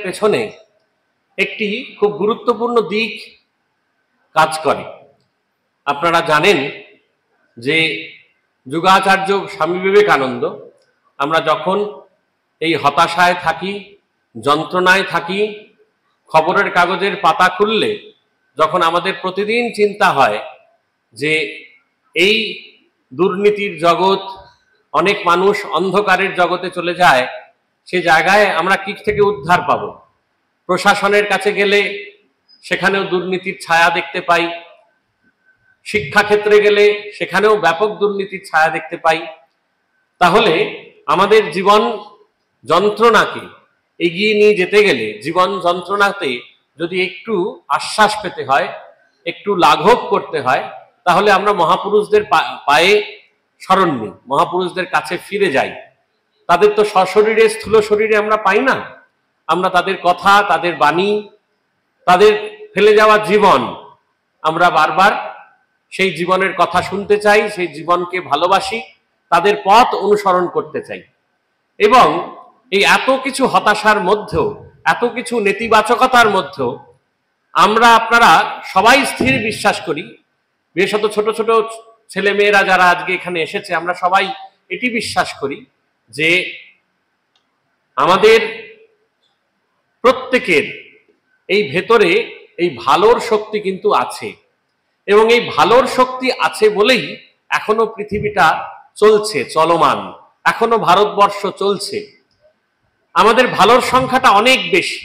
পেছনে একটি খুব গুরুত্বপূর্ণ দিক কাজ করে। আপনারা জানেন যে যুগাচার্য স্বামী বিবেকানন্দ, আমরা যখন এই হতাশায় থাকি, যন্ত্রণায় থাকি, খবরের কাগজের পাতা খুললে যখন আমাদের প্রতিদিন চিন্তা হয় যে এই দুর্নীতির জগৎ, অনেক মানুষ অন্ধকারের জগতে চলে যায়, সে জায়গায় আমরা কি থেকে উদ্ধার পাব? প্রশাসনের কাছে গেলে সেখানেও দুর্নীতির ছায়া দেখতে পাই, শিক্ষাক্ষেত্রে গেলে সেখানেও ব্যাপক দুর্নীতির ছায়া দেখতে পাই। তাহলে আমাদের জীবন যন্ত্রণাকে এগিয়ে নিয়ে যেতে গেলে, জীবন যন্ত্রণাতে যদি একটু আশ্বাস পেতে হয়, একটু লাঘব করতে হয়, তাহলে আমরা মহাপুরুষদের পায়ে শরণ নিই, মহাপুরুষদের কাছে ফিরে যাই। তাদের তো সশরীরে স্থূল শরীরে আমরা পাই না, আমরা তাদের কথা, তাদের বাণী, তাদের ফেলে যাওয়া জীবন, আমরা বারবার সেই জীবনের কথা শুনতে চাই, সেই জীবনকে ভালোবাসি, তাদের পথ অনুসরণ করতে চাই। এবং এই এত কিছু হতাশার মধ্যেও, এত কিছু নেতিবাচকতার মধ্যেও আমরা আপনারা সবাই স্থির বিশ্বাস করি, বিশেষত ছোট ছোট ছেলে মেয়েরা যারা আজকে এখানে এসেছে, আমরা সবাই এটি বিশ্বাস করি যে আমাদের প্রত্যেকের এই ভেতরে এই ভালোর শক্তি কিন্তু আছে, এবং এই ভালোর শক্তি আছে বলেই এখনো পৃথিবীটা চলছে, চলমান, এখনো ভারতবর্ষ চলছে। আমাদের ভালোর সংখ্যাটা অনেক বেশি,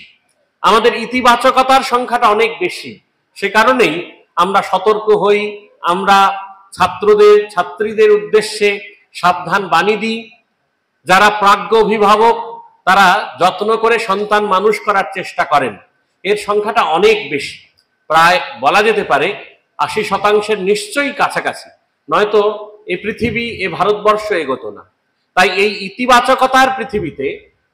আমাদের ইতিবাচকতার সংখ্যাটা অনেক বেশি। সে কারণেই আমরা সতর্ক হই, আমরা ছাত্রীদের উদ্দেশ্যে সাবধান বাণী দিই। যারা প্রাজ্ঞ অভিভাবক তারা যত্ন করে সন্তান মানুষ করার চেষ্টা করেন, এর সংখ্যাটা অনেক বেশি, প্রায় বলা যেতে পারে 80% নিশ্চয়ই কাছাকাছি, নয়তো এ পৃথিবী, এ ভারতবর্ষ এগোতো না। তাই এই ইতিবাচকতার পৃথিবীতে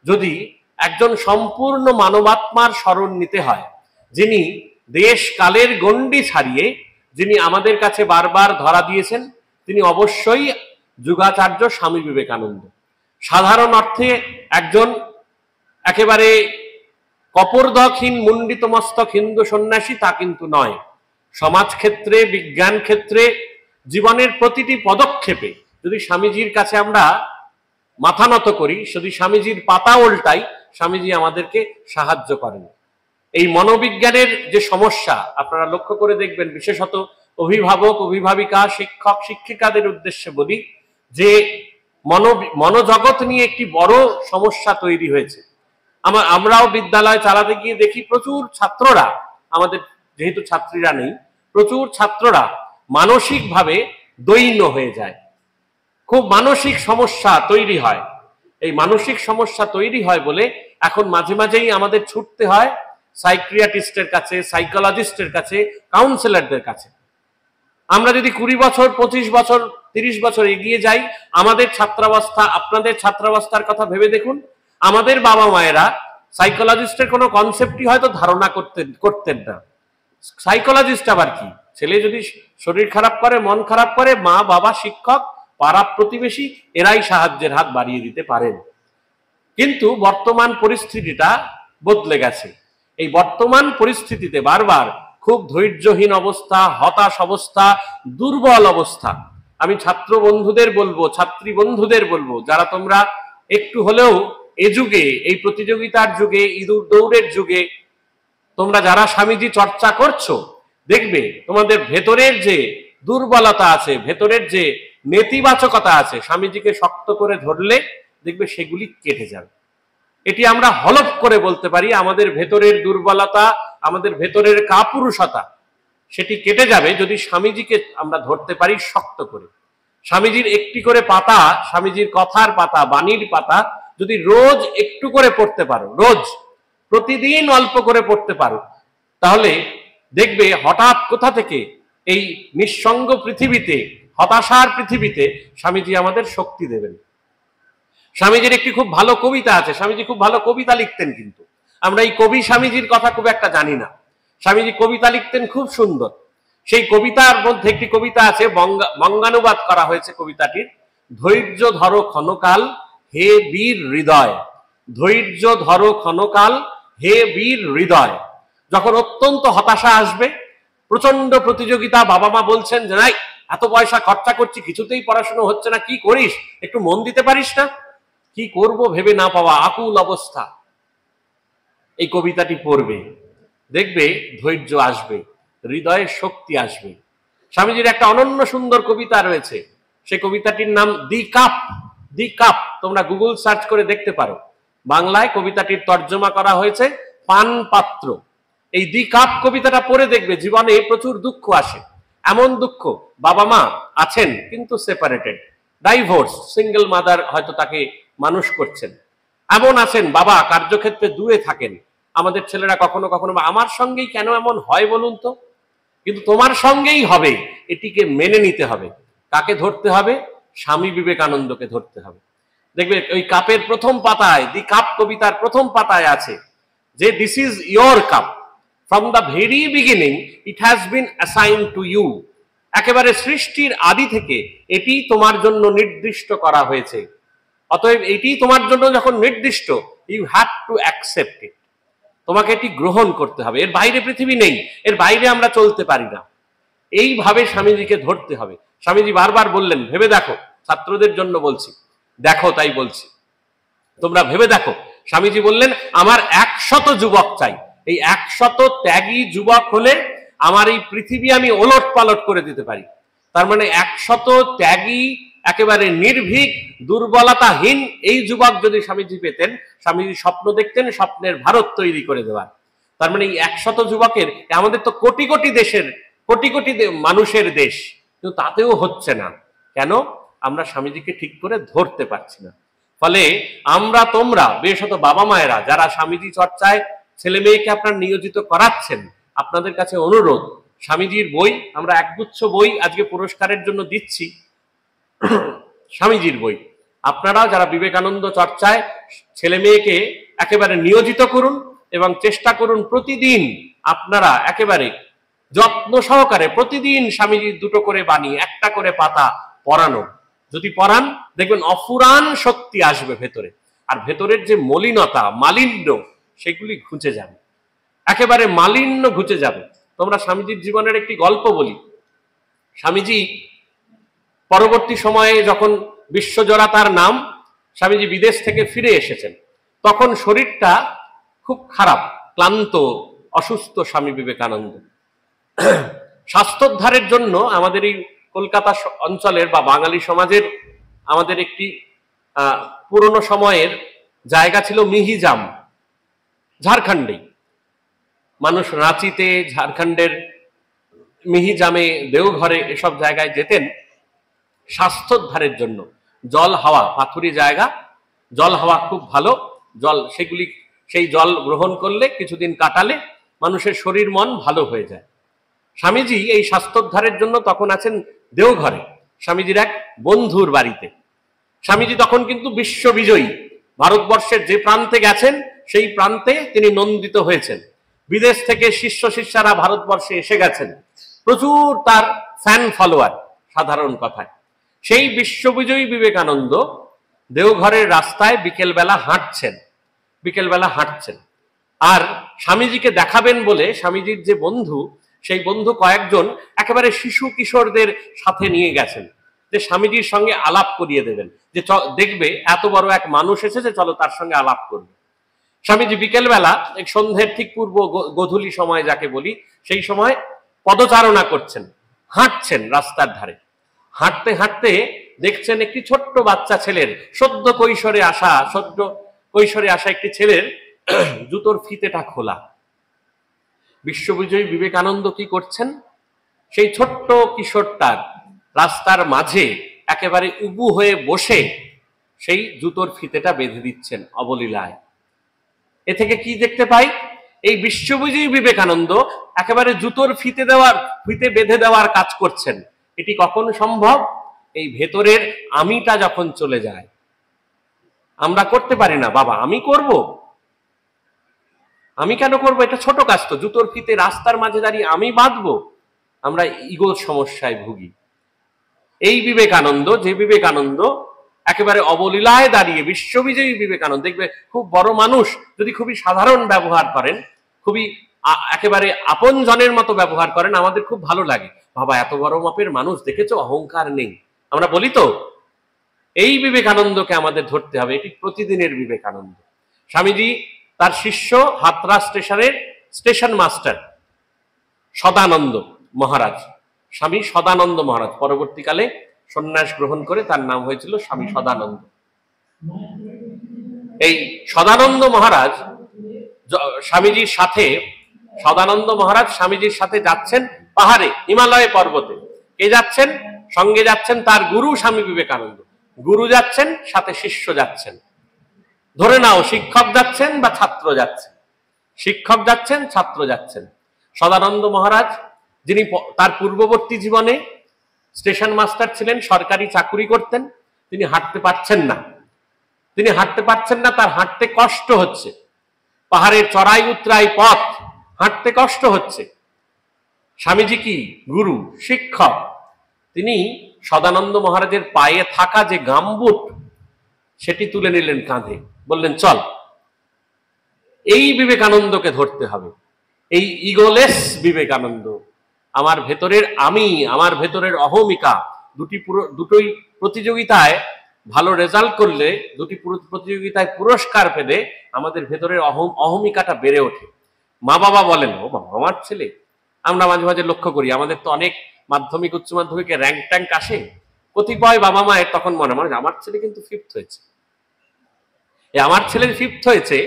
যদি একজন সম্পূর্ণ মানবাত্মার শরণ নিতে হয়, যিনি দেশ কালের গণ্ডি ছাড়িয়ে, যিনি আমাদের কাছে বারবার ধরা দিয়েছেন, তিনি অবশ্যই যুগাচার্য স্বামী বিবেকানন্দ। সাধারণ অর্থে একজন একেবারে কপর্দকহীন মুন্ডিত মস্তক হিন্দু সন্ন্যাসী তা কিন্তু নয়। সমাজ ক্ষেত্রে, বিজ্ঞান ক্ষেত্রে, জীবনের প্রতিটি পদক্ষেপে যদি স্বামীজির কাছে আমরা মাথা নত করি, যদি স্বামীজির পাতা উল্টাই, স্বামীজি আমাদেরকে সাহায্য করেন। এই মনোবিজ্ঞানের যে সমস্যা আপনারা লক্ষ্য করে দেখবেন, বিশেষত অভিভাবক, অভিভাবিকা, শিক্ষক, শিক্ষিকাদের উদ্দেশ্যে বলি যে মনোজগৎ নিয়ে একটি বড় সমস্যা তৈরি হয়েছে। আমরাও বিদ্যালয় চালাতে গিয়ে দেখি প্রচুর ছাত্ররা, আমাদের যেহেতু ছাত্রীরা নেই, প্রচুর ছাত্ররা মানসিকভাবে দৈন্য হয়ে যায়, খুব মানসিক সমস্যা তৈরি হয়। এই মানসিক সমস্যা তৈরি হয় বলে এখন মাঝে মাঝেই আমাদের ছুটতে হয় সাইকিয়াট্রিস্টের কাছে, সাইকোলজিস্টের কাছে, কাউন্সিলরদের কাছে। আমরা যদি 20 বছর, 25 বছর, 30 বছর এগিয়ে যাই, আমাদের ছাত্রাবস্থা, আপনাদের ছাত্রাবস্থার কথা ভেবে দেখুন, আমাদের বাবা মায়েরা সাইকোলজিস্টের কোনো কনসেপ্টই হয়তো ধারণা করতেন না। সাইকোলজিস্ট আবার কি? ছেলে যদি শরীর খারাপ করে, মন খারাপ করে, মা, বাবা, শিক্ষক, পাড়া প্রতিবেশী এরাই সাহায্যের হাত বাড়িয়ে দিতে পারেন। কিন্তু বর্তমান পরিস্থিতিটা বদলে গেছে। এই বর্তমান পরিস্থিতিতে বারবার খুব ধৈর্যহীন অবস্থা, হতাশ অবস্থা, দুর্বল অবস্থা। আমি ছাত্র বন্ধুদের বলবো, ছাত্রী বন্ধুদের বলবো, যারা তোমরা একটু হলেও এ যুগে, এই প্রতিযোগিতার যুগে, ইঁদুর দৌড়ের যুগে তোমরা যারা স্বামীজি চর্চা করছো, দেখবে তোমাদের ভেতরের যে দুর্বলতা আছে, ভেতরের যে নেতিবাচকতা আছে, স্বামীজিকে শক্ত করে ধরলে দেখবে সেগুলি কেটে যাবে। এটি আমরা হলফ করে বলতে পারি। আমাদের ভেতরের দুর্বলতা, আমাদের ভেতরের কাপুরুষতা, সেটি কেটে যাবে যদি স্বামীজিকে আমরা ধরতে পারি শক্ত করে। স্বামীজির একটি করে পাতা, স্বামীজির কথার পাতা, বাণীর পাতা যদি রোজ একটু করে পড়তে পারো, রোজ প্রতিদিন অল্প করে পড়তে পারো, তাহলে দেখবে হঠাৎ কোথা থেকে এই নিঃসঙ্গ পৃথিবীতে, হতাশার পৃথিবীতে স্বামীজি আমাদের শক্তি দেবেন। স্বামীজির একটি খুব ভালো কবিতা আছে, স্বামীজি খুব ভালো কবিতা লিখতেন, কিন্তু আমরা এই কবি স্বামীজির কথা খুব একটা জানি না। স্বামীজি কবিতা লিখতেন খুব সুন্দর। সেই কবিতার মধ্যে একটি কবিতা আছে, বঙ্গানুবাদ করা হয়েছে কবিতাটির, ধৈর্য ধরো ক্ষণকাল হে বীর হৃদয়, ধৈর্য ধরো ক্ষণকাল হে বীর হৃদয়। যখন অত্যন্ত হতাশা আসবে, প্রচন্ড প্রতিযোগিতা, বাবা মা বলছেন যে নাই এত পয়সা খরচা করছি কিছুতেই পড়াশোনা হচ্ছে না, কি করিস, একটু মন দিতে পারিস না, কি করব ভেবে না পাওয়া আকুল অবস্থা, এই কবিতাটি পড়বে, দেখবে ধৈর্য আসবে, হৃদয়ের শক্তি আসবে। স্বামীজির একটা অনন্য সুন্দর কবিতা রয়েছে, সেই কবিতাটির নাম দি কাপ। দি কাপ তোমরা গুগল সার্চ করে দেখতে পারো, বাংলায় কবিতাটির তর্জমা করা হয়েছে পান পাত্র। এই দি কাপ কবিতাটা পড়ে দেখবে জীবনে প্রচুর দুঃখ আসে, এমন দুঃখ বাবা মা আছেন কিন্তু সেপারেটেড, ডাইভোর্স, সিঙ্গেল মাদার হয়তো তাকে মানুষ করছেন, এমন আছেন বাবা কার্যক্ষেত্রে দূরে থাকেন। আমাদের ছেলেরা কখনো কখনো আমার সঙ্গেই কেন এমন হয় বলুন তো, কিন্তু তোমার সঙ্গেই হবে, এটিকে মেনে নিতে হবে। কাকে ধরতে হবে? স্বামী বিবেকানন্দকে ধরতে হবে। দেখবে ওই কাপের প্রথম পাতায়, দি কাপ কবিতার প্রথম পাতায় আছে যে this is your cup, from the very beginning it has been assign to you. একেবারে সৃষ্টির আদি থেকে এটি তোমার জন্য নির্দিষ্ট করা হয়েছে, অতএব এটি তোমার জন্য যখন নির্দিষ্ট, you have to accept it, তোমাকে এটি গ্রহণ করতে হবে, এর বাইরে পৃথিবী নেই, এর বাইরে আমরা চলতে পারি না। এইভাবে স্বামীজিকে ধরতে হবে। স্বামীজি বারবার বললেন ভেবে দেখো, ছাত্রদের জন্য বলছি, দেখো তাই বলছি, তোমরা ভেবে দেখো। স্বামীজি বললেন আমার 100 যুবক চাই, এই 100 ত্যাগী যুবক হলে আমার এই পৃথিবী আমি ওলট পালট করে দিতে পারি। তার মানে 100 ত্যাগী, একেবারে নির্ভীক, দুর্বলতাহীন এই যুবক যদি স্বামীজি পেতেন, স্বামীজি স্বপ্ন দেখতেন স্বপ্নের ভারত তৈরি করে দেওয়ার। তার মানে এই 100 যুবকের, আমাদের তো কোটি কোটি দেশের, কোটি কোটি মানুষের দেশ, কিন্তু তাতেও হচ্ছে না কেন? আমরা স্বামীজিকে ঠিক করে ধরতে পারছি না। ফলে আমরা তোমরা বিশেষত বাবা মায়েরা যারা স্বামীজি চর্চায় ছেলে মেয়েকে আপনার নিয়োজিত করাচ্ছেন, আপনাদের কাছে অনুরোধ, স্বামীজির বই, আমরা একগুচ্ছ বই আজকে পুরস্কারের জন্য দিচ্ছি, স্বামীজির বই আপনারা যারা বিবেকানন্দ চর্চায় ছেলে মেয়েকে একেবারে নিয়োজিত করুন এবং চেষ্টা করুন প্রতিদিন আপনারা একেবারে যত্ন সহকারে প্রতিদিন স্বামীজির 2টো করে বাণী, 1টা করে পাতা পড়ানো। যদি পড়ান দেখবেন অফুরান শক্তি আসবে ভেতরে, আর ভেতরের যে মলিনতা, মালিন্য, সেগুলি ঘুচে যাবে, একেবারে মালিন্য ঘুচে যাবে। তোমরা স্বামীজির জীবনের একটি গল্প বলি। স্বামীজি পরবর্তী সময়ে যখন বিশ্বজোড়া তার নাম, স্বামীজি বিদেশ থেকে ফিরে এসেছেন, তখন শরীরটা খুব খারাপ, ক্লান্ত, অসুস্থ স্বামী বিবেকানন্দ। স্বাস্থ্যোদ্ধারের জন্য আমাদের এই কলকাতা অঞ্চলের বা বাঙালি সমাজের আমাদের একটি পুরনো সময়ের জায়গা ছিল মিহিজাম, ঝাড়খণ্ডে। মানুষ রাঁচিতে, ঝাড়খণ্ডের মিহিজামে, দেওঘরে এসব জায়গায় যেতেন স্বাস্থ্যোদ্ধারের জন্য। জল হাওয়া, পাথুরি জায়গা, জল হাওয়া খুব ভালো, জল সেগুলি, সেই জল গ্রহণ করলে কিছুদিন কাটালে মানুষের শরীর মন ভালো হয়ে যায়। স্বামীজি এই স্বাস্থ্যোদ্ধারের জন্য তখন আছেন দেওঘরে, স্বামীজির এক বন্ধুর বাড়িতে। স্বামীজি তখন কিন্তু বিশ্ববিজয়ী, ভারতবর্ষের যে প্রান্তে গেছেন সেই প্রান্তে তিনি নন্দিত হয়েছেন। বিদেশ থেকে শিষ্য শিষ্যারা ভারতবর্ষে এসে গেছেন, প্রচুর তার ফ্যান ফলোয়ার, সাধারণ কথায়। সেই বিশ্ববিজয়ী বিবেকানন্দ দেওঘরের রাস্তায় বিকেলবেলা হাঁটছেন, আর স্বামীজিকে দেখাবেন বলে স্বামীজির যে বন্ধু, সেই বন্ধু কয়েকজন একেবারে শিশু কিশোরদের সাথে নিয়ে গেছেন, যে স্বামীজির সঙ্গে আলাপ করিয়ে দেবেন, যে দেখবে এত বড় এক মানুষ এসেছে, চলো তার সঙ্গে আলাপ করবে। স্বামীজি বিকেলবেলা, এক সন্ধ্যের ঠিক পূর্ব গোধূলি সময় যাকে বলি, সেই সময় পদচারণা করছেন, হাঁটছেন রাস্তার ধারে। হাঁটতে হাঁটতে দেখছেন একটি ছোট্ট বাচ্চা ছেলের, সদ্য কৈশোরে আসা একটি ছেলের জুতোর ফিতেটা খোলা। বিশ্ববিজয়ী বিবেকানন্দ কি করছেন? সেই ছোট্ট কিশোরটার রাস্তার মাঝে একেবারে উবু হয়ে বসে সেই জুতোর ফিতেটা বেঁধে দিচ্ছেন অবলীলায়। এ থেকে কি দেখতে পাই? এই বিশ্ববিজয়ী বিবেকানন্দ একেবারে জুতোর ফিতে বেঁধে দেওয়ার কাজ করছেন। এটি কখন সম্ভব? এই ভেতরের আমিটা যখন চলে যায়। আমরা করতে পারি না, বাবা আমি করব, আমি কেন করব, এটা ছোট কাজ তো, জুতোর ফিতে রাস্তার মাঝে দাঁড়িয়ে আমি বাঁধবো। আমরা ইগোর সমস্যায় ভুগি। এই বিবেকানন্দ, যে বিবেকানন্দ একেবারে অবলীলায় দাঁড়িয়ে বিশ্ববিজয়ী বিবেকানন্দ, দেখবে খুব বড় মানুষ যদি খুবই সাধারণ ব্যবহার করেন, খুবই একেবারে আপন জনের মতো ব্যবহার করেন, আমাদের খুব ভালো লাগে। বাবা এত বড় মাপের মানুষ, দেখেছো অহংকার নেই, আমরা বলি তো। এই বিবেকানন্দকে আমাদের ধরতে হবে, এটি প্রতিদিনের বিবেকানন্দ। স্বামীজি তার শিষ্য হাতরা স্টেশনের স্টেশন মাস্টার সদানন্দ মহারাজ, স্বামী সদানন্দ মহারাজ, পরবর্তীকালে সন্ন্যাস গ্রহণ করে তার নাম হয়েছিল স্বামী সদানন্দ। এই সদানন্দ মহারাজ স্বামীজির সাথে, সদানন্দ মহারাজ স্বামীজির সাথে যাচ্ছেন পাহাড়ে, হিমালয় পর্বতে। কে যাচ্ছেন? সঙ্গে যাচ্ছেন তার গুরু স্বামী বিবেকানন্দ। গুরু যাচ্ছেন, সাথে শিষ্য যাচ্ছেন। ধরে নাও শিক্ষক যাচ্ছেন বা ছাত্র যাচ্ছেন, শিক্ষক যাচ্ছেন, ছাত্র যাচ্ছেন। সদানন্দ মহারাজ, যিনি তার পূর্ববর্তী জীবনে স্টেশন মাস্টার ছিলেন, সরকারি চাকুরি করতেন, তিনি হাঁটতে পারছেন না। তিনি হাঁটতে পারছেন না, তার হাঁটতে কষ্ট হচ্ছে। পাহাড়ের চড়াই উতরাই পথ, হাঁটতে কষ্ট হচ্ছে। স্বামীজি কি গুরু, শিক্ষক, তিনি সদানন্দ মহারাজের পায়ে থাকা যে গামবুট সেটি তুলে নিলেন কাঁধে, বললেন চল। এই বিবেকানন্দকে ধরতে হবে, এই ইগোলেস বিবেকানন্দ। আমার ভেতরের আমি, আমার ভেতরের অহমিকা, দুটোই প্রতিযোগিতায় ভালো রেজাল্ট করলে, দুটি প্রতিযোগিতায় পুরস্কার পেলে আমাদের ভেতরের অহমিকাটা বেড়ে ওঠে। মা বাবা বলেন, ও বাবা আমার ছেলে, আমরা মাঝে মাঝে লক্ষ্য করি আমাদের তো অনেক মাধ্যমিক উচ্চ মাধ্যমিকে র্যাঙ্ক ট্যাঙ্ক আসে, কতিপয় বাবা মায়ের তখন মনে হয় আমার ছেলে কিন্তু ফিফথ হয়েছে। আমার ছেলের ফিফথ হয়েছে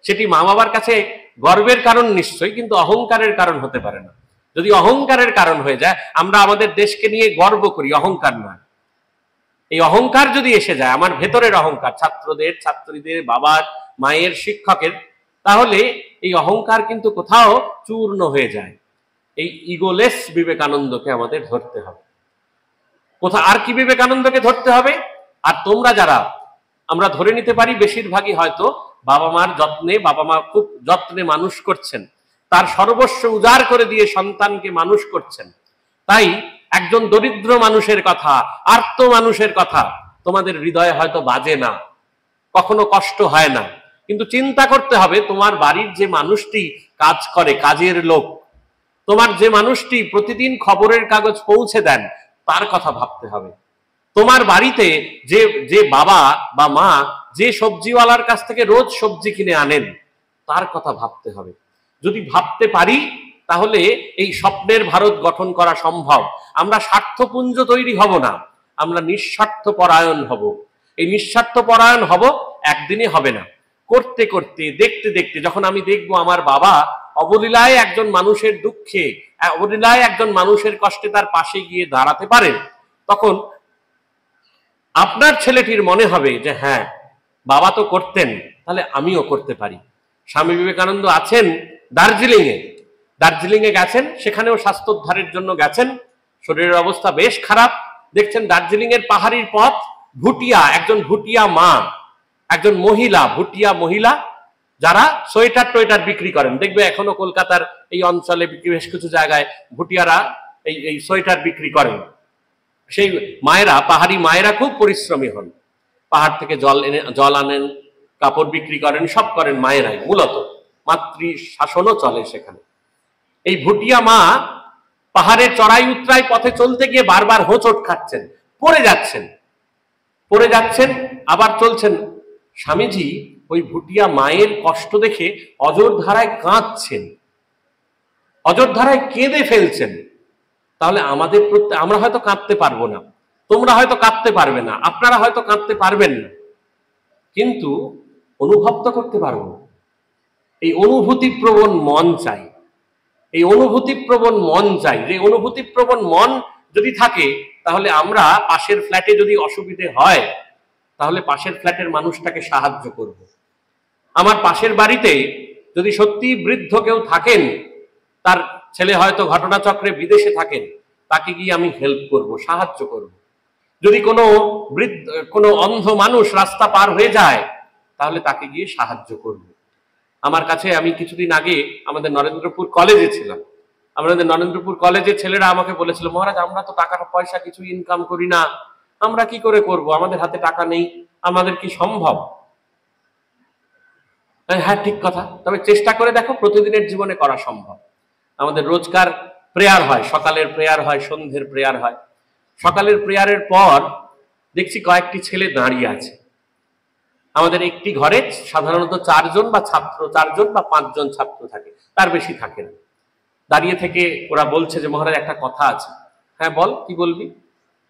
সেটি মা বাবার কাছে গর্বের কারণ নিশ্চয়ই, কিন্তু অহংকারের কারণ হতে পারে না। যদি অহংকারের কারণ হয়ে যায়, আমরা আমাদের দেশকে নিয়ে গর্ব করি, অহংকার নয়। এই অহংকার যদি এসে যায়, আমার ভেতরের অহংকার, ছাত্রদের, ছাত্রীদের, বাবার, মায়ের, শিক্ষকের, তাহলে এই অহংকার কিন্তু কোথাও চূর্ণ হয়ে যায়। এই ইগোলেস বিবেকানন্দকে আমাদের ধরতে হবে। কোথা আর কি বিবেকানন্দকে ধরতে হবে? আর তোমরা যারা, আমরা ধরে নিতে পারি বেশিরভাগই হয়তো বাবা মার যত্নে, বাবা মা খুব যত্নে মানুষ করছেন, তার সর্বস্ব উজাড় করে দিয়ে সন্তানকে মানুষ করছেন। তাই একজন দরিদ্র মানুষের কথা, আর্ত মানুষের কথা তোমাদের হৃদয়ে হয়তো বাজে না, কখনো কষ্ট হয় না। কিন্তু চিন্তা করতে হবে, তোমার বাড়ির যে মানুষটি কাজ করে, কাজের লোক, তোমার যে মানুষটি প্রতিদিন খবরের কাগজ পৌঁছে দেন, তার কথা ভাবতে হবে। তোমার বাড়িতে যে বাবা বা মা যে সবজিওয়ালার কাছ থেকে রোজ সবজি কিনে আনেন, তার কথা ভাবতে হবে। যদি ভাবতে পারি, তাহলে এই স্বপ্নের ভারত গঠন করা সম্ভব। আমরা স্বার্থপুঞ্জ তৈরি হব না, আমরা নিঃস্বার্থ পরায়ণ হব। এই নিঃস্বার্থ পরায়ণ হব একদিনে হবে না, করতে করতে, দেখতে দেখতে, যখন আমি দেখবো আমার বাবা অবলীলায় একজন মানুষের দুঃখে, অবলীলায় একজন মানুষের কষ্টে তার পাশে গিয়ে দাঁড়াতে পারেন, তখন আপনার ছেলেটির মনে হবে যে হ্যাঁ, বাবা তো করতেন, তাহলে আমিও করতে পারি। স্বামী বিবেকানন্দ আছেন দার্জিলিংয়ে গেছেন, সেখানেও স্বাস্থ্যোদ্ধারের জন্য গেছেন। শরীরের অবস্থা বেশ খারাপ, দেখছেন দার্জিলিং এর পাহাড়ির পথ, ভুটিয়া, একজন ভুটিয়া মা, একজন মহিলা, ভুটিয়া মহিলা, যারা সোয়েটার টোয়েটার বিক্রি করেন। দেখবে এখনো কলকাতার এই অঞ্চলে বেশ কিছু জায়গায় ভুটিয়ারা এই সোয়েটার বিক্রি করেন। সেই মায়েরা, পাহাড়ি মায়েরা খুব পরিশ্রমী হন, পাহাড় থেকে জল আনেন, কাপড় বিক্রি করেন, সব করেন মায়েরাই। মূলত মাতৃ শাসনও চলে সেখানে। এই ভুটিয়া মা পাহাড়ের চড়াই উতরাই পথে চলতে গিয়ে বারবার হোঁচট খাচ্ছেন, পড়ে যাচ্ছেন, আবার চলছেন। স্বামীজি ওই ভুটিয়া মায়ের কষ্ট দেখে অজর ধারায় কাঁদছেন, অজর ধারায় কেঁদে ফেলছেন। তাহলে আমাদের আমরা হয়তো কাঁদতে পারবো না, তোমরা হয়তো কাঁদতে পারবে না, আপনারা হয়তো কাঁদতে পারবেন না, কিন্তু অনুভব তো করতে পারবো। এই অনুভূতিপ্রবণ মন চাই, এই অনুভূতিপ্রবণ মন চাই। যে অনুভূতিপ্রবণ মন যদি থাকে, তাহলে আমরা পাশের ফ্ল্যাটে যদি অসুবিধে হয়, তাহলে পাশের ফ্ল্যাটের মানুষটাকে সাহায্য করব। আমার পাশের বাড়িতে যদি সত্যি বৃদ্ধ কেউ থাকেন, তার ছেলে হয়তো ঘটনাচক্রে বিদেশে থাকেন, তাকে গিয়ে আমি হেল্প করব, সাহায্য করব। যদি কোনো অন্ধ মানুষ রাস্তা পার হয়ে যায়, তাহলে তাকে গিয়ে সাহায্য করব। আমার কাছে, আমি কিছুদিন আগে আমাদের নরেন্দ্রপুর কলেজে ছিলাম, আমাদের নরেন্দ্রপুর কলেজের ছেলেরা আমাকে বলেছিল, মহারাজ আমরা তো টাকা পয়সা কিছু ইনকাম করি না, আমরা কি করে করব, আমাদের হাতে টাকা নেই, আমাদের কি সম্ভব? হ্যাঁ, ঠিক কথা। তবে চেষ্টা করে দেখো, প্রতিদিনের জীবনে করা সম্ভব। আমাদের রোজকার প্রেয়ার হয়, সকালের প্রেয়ার হয়, সন্ধ্যের প্রেয়ার হয়। সকালের প্রেয়ারের পর দেখছি কয়েকটি ছেলে দাঁড়িয়ে আছে। আমাদের একটি ঘরে সাধারণত 4 জন বা 5 জন ছাত্র থাকে, তার বেশি থাকে না। দাঁড়িয়ে থেকে ওরা বলছে যে মহারাজ একটা কথা আছে। হ্যাঁ বল, কি বলবি?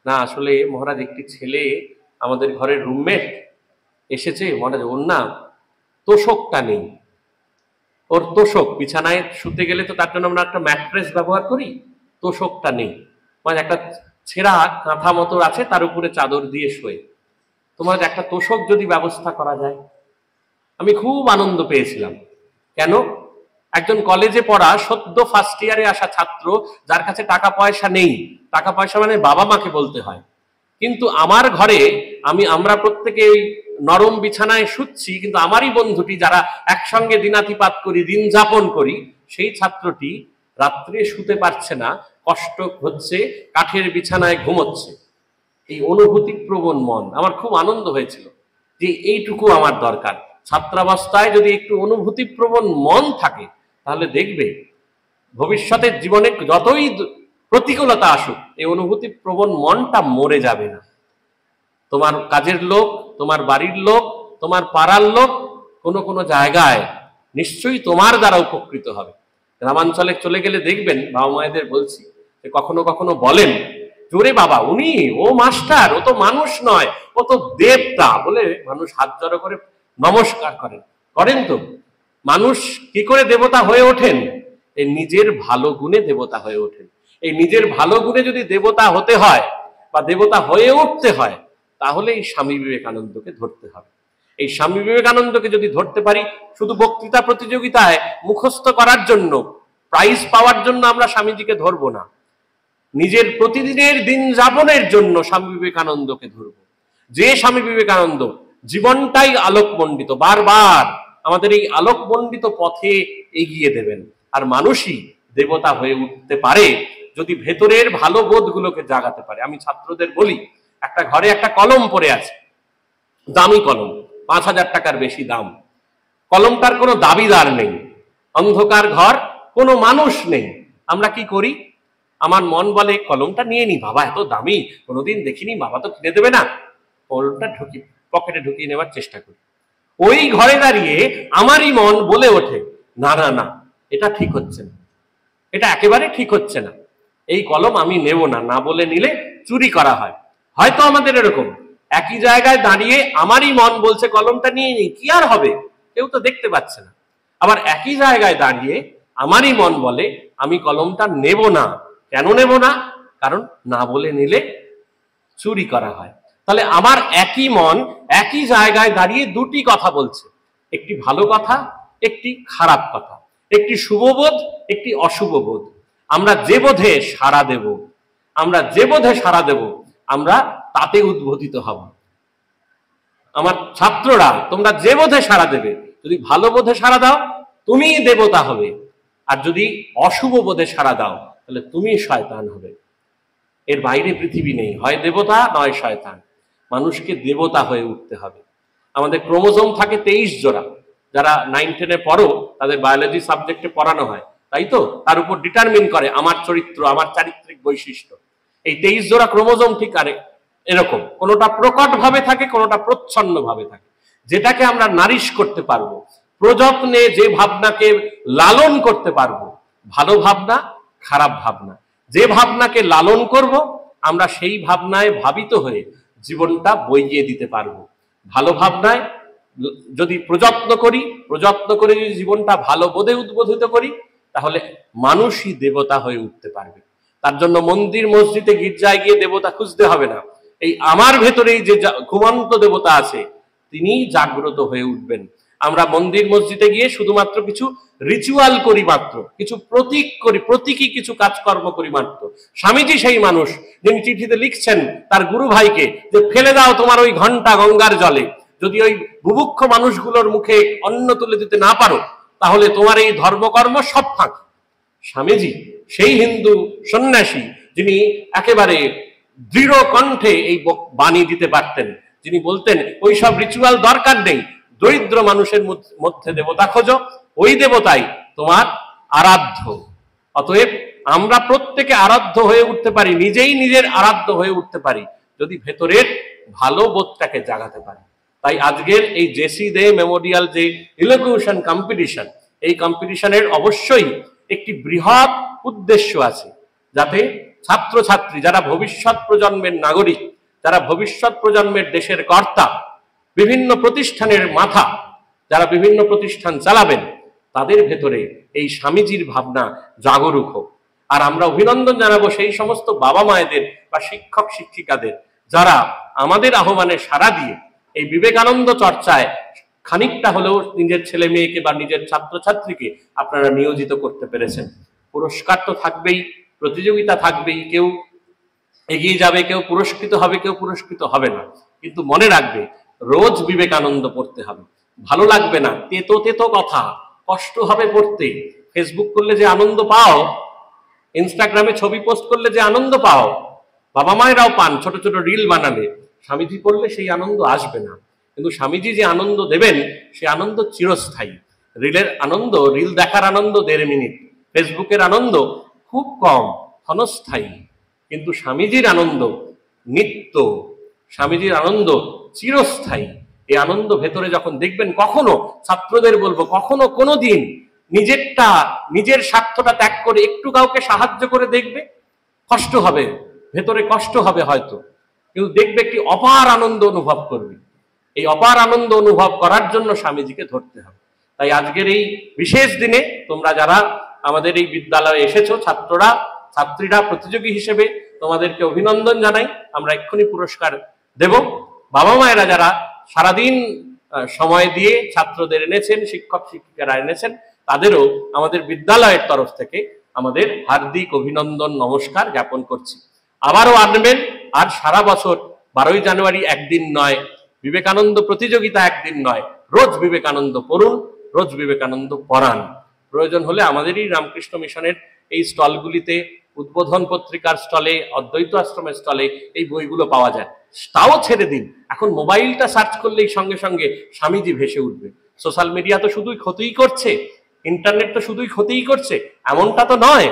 না আসলে মহারাজ, একটি ছেলে আমাদের ঘরের রুমমেট এসেছে মহারাজ, ওর না তোষকটা নেই। ওর তোষক, বিছানায় শুতে গেলে তো তার জন্য আমরা একটা ম্যাট্রেস ব্যবহার করি, তোষকটা নেই। মানে একটা ছেঁড়া কাঁথা মতো আছে, তার উপরে চাদর দিয়ে শোয়ে। তোমার একটা তোষক যদি ব্যবস্থা করা যায়। আমি খুব আনন্দ পেয়েছিলাম। কেন? একজন কলেজে পড়া সদ্য ফার্স্ট ইয়ারে আসা ছাত্র, যার কাছে টাকা পয়সা নেই, টাকা পয়সা মানে বাবা মাকে বলতে হয়, কিন্তু আমার ঘরে আমরা প্রত্যেকে ওই নরম বিছানায় শুচ্ছি, কিন্তু আমারই বন্ধুটি, যারা একসঙ্গে দিনাতিপাত করি, দিন যাপন করি, সেই ছাত্রটি রাত্রে শুতে পারছে না, কষ্ট হচ্ছে, কাঠের বিছানায় ঘুমোচ্ছে। এই অনুভূতি প্রবণ মন, আমার খুব আনন্দ হয়েছিল যে এইটুকু আমার দরকার। ছাত্রাবস্থায় যদি একটু অনুভূতি প্রবণ মন থাকে, তাহলে দেখবে ভবিষ্যতের জীবনে যতই প্রতিকূলতা আসুক, এই অনুভূতি প্রবণ মনটা মরে যাবে না। তোমার কাজের লোক, তোমার বাড়ির লোক, তোমার পাড়ার লোক কোনো কোনো জায়গায় নিশ্চয়ই তোমার দ্বারা উপকৃত হবে। গ্রামাঞ্চলে চলে গেলে দেখবেন, বাবা মায়েদের বলছি, যে কখনো কখনো বলেন, জোরে বাবা উনি, ও মাস্টার, ও তো মানুষ নয়, ও তো দেবতা, বলে মানুষ হাত জড়ো করে নমস্কার করেন। তো মানুষ কি করে দেবতা হয়ে ওঠেন? এই নিজের ভালো গুণে দেবতা হয়ে ওঠেন। এই নিজের ভালো গুণে যদি দেবতা হতে হয় বা দেবতা হয়ে উঠতে হয়, তাহলে এই স্বামী বিবেকানন্দকে ধরতে হবে। এই স্বামী বিবেকানন্দকে যদি ধরতে পারি, শুধু বক্তৃতা প্রতিযোগিতায় মুখস্থ করার জন্য, প্রাইজ পাওয়ার জন্য আমরা স্বামীজিকে ধরবো না। নিজের প্রতিদিনের দিন যাপনের জন্য স্বামী বিবেকানন্দকে ধরব। যে স্বামী বিবেকানন্দ জীবনটাই আলোকমণ্ডিত, বারবার আমাদের এই আলোকমণ্ডিত পথে এগিয়ে দেবেন। আর মানুষই দেবতা হয়ে উঠতে পারে যদি ভেতরের ভালো বোধগুলোকে জাগাতে পারে। আমি ছাত্রদের বলি, একটা ঘরে একটা কলম পড়ে আছে, দামি কলম, 5,000 টাকার বেশি দাম। কলমটার কোনো দাবিদার নেই, অন্ধকার ঘর, কোনো মানুষ নেই। আমরা কি করি? আমার মন বলে কলমটা নিয়ে নি, বাবা এত দামি, কোনোদিন দেখিনি, বাবা তো কিনে দেবে না। কলমটা পকেটে ঢুকিয়ে নেওয়ার চেষ্টা করি। ওই ঘরে দাঁড়িয়ে আমারই মন বলে ওঠে, না না না, এটা ঠিক হচ্ছে না, এটা একেবারে ঠিক হচ্ছে না, এই কলম আমি নেব না। না বলে নিলে চুরি করা হয়। হয়তো আমাদের এরকম একই জায়গায় দাঁড়িয়ে আমারই মন বলছে কলমটা নিয়ে নি, কি আর হবে, কেউ তো দেখতে পাচ্ছে না। আবার একই জায়গায় দাঁড়িয়ে আমারই মন বলে আমি কলমটা নেব না। কেন নেব না? কারণ না বলে নিলে চুরি করা হয়। তাহলে আমার একই মন একই জায়গায় দাঁড়িয়ে দুটি কথা বলছে, একটি ভালো কথা, একটি খারাপ কথা, একটি শুভবোধ, একটি অশুভবোধ। আমরা যে বোধে সাড়া দেব, আমরা তাতে উদ্বোধিত হব। আমার ছাত্ররা, তোমরা যে বোধে সাড়া দেবে, যদি ভালো বোধে সাড়া দাও তুমি দেবতা হবে, আর যদি অশুভ বোধে সাড়া দাও তাহলে তুমি শয়তান হবে। এর বাইরে পৃথিবী নেই, হয় দেবতা নয় শয়তান। মানুষকে দেবতা হয়ে উঠতে হবে। আমাদের ক্রোমোজোম থাকে 23 জোড়া। যারা 9-10-এ পড়ো, তাদের বায়োলজি সাবজেক্টে পড়ানো হয়, তাই তো? তার উপর ডিটারমিন করে আমার চরিত্র, আমার চারিত্রিক বৈশিষ্ট্য। এই 23 জোড়া ক্রোমোজোম ঠিক এরকম, কোনোটা প্রকট ভাবে থাকে, কোনোটা প্রচ্ছন্ন ভাবে থাকে। যেটাকে আমরা নারিশ করতে পারবো, প্রযত্নে যে ভাবনাকে লালন করতে পারবো, ভালো ভাবনা, খারাপ ভাবনা, যে ভাবনাকে লালন করব, আমরা সেই ভাবনায় ভাবিত হয়ে জীবনটা বইয়ে দিতে পারবো। ভালো ভাবনায় যদি প্রযত্ন করে যদি জীবনটা ভালো বোধে উদ্বোধিত করি, তাহলে মানুষই দেবতা হয়ে উঠতে পারবে। তার জন্য মন্দির মসজিদে গির্জায় গিয়ে দেবতা খুঁজতে হবে না। এই আমার ভেতরেই যে ঘুমন্ত দেবতা আছে, তিনি জাগ্রত হয়ে উঠবেন। আমরা মন্দির মসজিদে গিয়ে শুধুমাত্র কিছু রিচুয়াল করি মাত্র, কিছু প্রতীকী কিছু কাজকর্ম করি মাত্র। স্বামীজি সেই মানুষ যিনি চিঠিতে লিখছেন তার গুরু ভাইকে যে ফেলে দাও তোমার ওই ঘন্টা গঙ্গার জলে, যদি ওই বুভুক্ষ মানুষগুলোর মুখে অন্ন তুলে দিতে না পারো, তাহলে তোমার এই ধর্মকর্ম সব ফাঁকি। স্বামীজি সেই হিন্দু সন্ন্যাসী যিনি একেবারে দৃঢ় কণ্ঠে এই বাণী দিতে পারতেন, যিনি বলতেন ওইসব রিচুয়াল দরকার নেই, দরিদ্র মানুষের মধ্যে দেবতা খোঁজো, ওই দেবতাই তোমার আরাধ্য। অতএব আমরা প্রত্যেকে আরাধ্য হয়ে উঠতে পারি, নিজেই নিজের আরাধ্য হয়ে উঠতে পারি যদি ভেতরের ভালো বোধটাকে জাগাতে পারি। তাই আজকের এই জেসি দে মেমোরিয়াল যে ইলোকিউশন কম্পিটিশন, এই কম্পিটিশনের অবশ্যই একটি বৃহৎ উদ্দেশ্য আছে, যাতে ছাত্রছাত্রী যারা ভবিষ্যৎ প্রজন্মের নাগরিক, যারা ভবিষ্যৎ প্রজন্মের দেশের কর্তা, বিভিন্ন প্রতিষ্ঠানের মাথা, যারা বিভিন্ন প্রতিষ্ঠান চালাবেন, তাদের ভেতরে এই স্বামীজির ভাবনা জাগরুক হোক। আর আমরা অভিনন্দন জানাবো সেই সমস্ত বাবা মায়েদের বা শিক্ষক শিক্ষিকাদের যারা আমাদের আহ্বানে সাড়া দিয়ে এই বিবেকানন্দ চর্চায় খানিকটা হলেও নিজের ছেলে মেয়েকে বা নিজের ছাত্রছাত্রীকে আপনারা নিয়োজিত করতে পেরেছেন। পুরস্কার তো থাকবেই, প্রতিযোগিতা থাকবেই, কেউ এগিয়ে যাবে, কেউ পুরস্কৃত হবে, কেউ পুরস্কৃত হবে না, কিন্তু মনে রাখবে রোজ বিবেকানন্দ পড়তে হবে। ভালো লাগবে না, তেতো তেতো কথা, কষ্ট হবে পড়তে। ফেসবুক করলে যে আনন্দ পাও, ইনস্টাগ্রামে ছবি পোস্ট করলে যে আনন্দ পাও, বাবা মায়েরাও পান ছোট ছোট রিল বানালে, স্বামীজি পড়লে সেই আনন্দ আসবে না। কিন্তু স্বামীজি যে আনন্দ দেবেন সে আনন্দ চিরস্থায়ী। রিলের আনন্দ, রিল দেখার আনন্দ 1.5 মিনিট, ফেসবুকের আনন্দ খুব কম, ক্ষণস্থায়ী। কিন্তু স্বামীজির আনন্দ নিত্য, স্বামীজির আনন্দ চিরস্থায়ী। এই আনন্দ ভেতরে যখন দেখবেন, কখনো ছাত্রদের বলবো, কখনো কোনো দিন নিজের স্বার্থটা ত্যাগ করে একটু কাউকে সাহায্য করে দেখবে, কষ্ট হবে, ভেতরে কষ্ট হবে হয়তো, কিন্তু দেখবে একটি অপার আনন্দ অনুভব করবে। এই অপার আনন্দ অনুভব করার জন্য স্বামীজিকে ধরতে হবে। তাই আজকের এই বিশেষ দিনে তোমরা যারা আমাদের এই বিদ্যালয়ে এসেছো, ছাত্ররা ছাত্রীরা প্রতিযোগী হিসেবে তোমাদেরকে অভিনন্দন জানাই। আমরা এক্ষুনি পুরস্কার দেব। বাবা মায়েরা যারা সারাদিন সময় দিয়ে ছাত্রদের এনেছেন, শিক্ষক শিক্ষিকারা এনেছেন, তাদেরও আমাদের বিদ্যালয়ের তরফ থেকে আমাদের হার্দিক অভিনন্দন, নমস্কার জ্ঞাপন করছি। আবারও আনবেন। আর সারা বছর 12ই জানুয়ারি একদিন নয়, বিবেকানন্দ প্রতিযোগিতা একদিন নয়, রোজ বিবেকানন্দ পড়ুন, রোজ বিবেকানন্দ পড়ান। প্রয়োজন হলে আমাদেরই রামকৃষ্ণ মিশনের এই স্টলগুলিতে, উদ্বোধন পত্রিকার স্টলে, অদ্বৈত আশ্রমের স্টলে এই বইগুলো পাওয়া যায়। তাও ছেড়ে দিন, এখন মোবাইলটা সার্চ করলেই সঙ্গে সঙ্গে স্বামীজি ভেসে উঠবে। সোশ্যাল মিডিয়া তো শুধুই ক্ষতিই করছে, ইন্টারনেট তো শুধুই ক্ষতিই করছে, এমনটা তো নয়।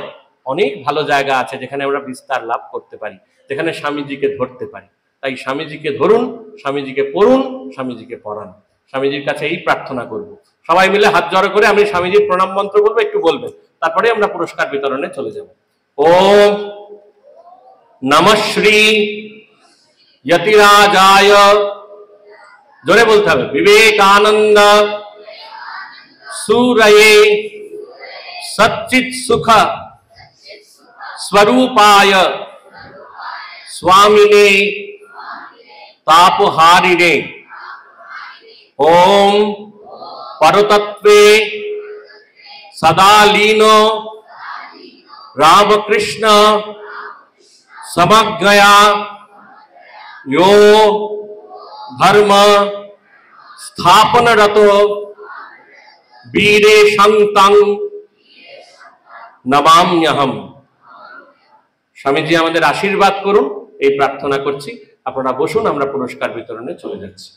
অনেক ভালো জায়গা আছে যেখানে আমরা বিস্তার লাভ করতে পারি, যেখানে স্বামীজিকে ধরতে পারি। তাই স্বামীজিকে ধরুন, স্বামীজিকে পড়ুন, স্বামীজিকে পড়ান। স্বামীজির কাছে এই প্রার্থনা করব। সবাই মিলে হাত জড়ো করে আমি স্বামীজির প্রণাম মন্ত্র বলবো, একটু বলবেন, তারপরে আমরা পুরস্কার বিতরণে চলে যাব। ওম নমঃ শ্রী যতিরাজায়, জোরে বলতে হবে, বিবেকানন্দ सूरये सच्चित सुख स्वरूपाय स्वामिने तापहारिणे ओम परतत्वे सदा लीनो रामकृष्ण समज्ञया यो धर्म स्थापनरतो वीरे शंतं नमाम्यहम। স্বামীজি আমাদের আশীর্বাদ করুন, এই প্রার্থনা করছি। আপনারা বসুন, আমরা পুরস্কার বিতরণে চলে যাচ্ছি।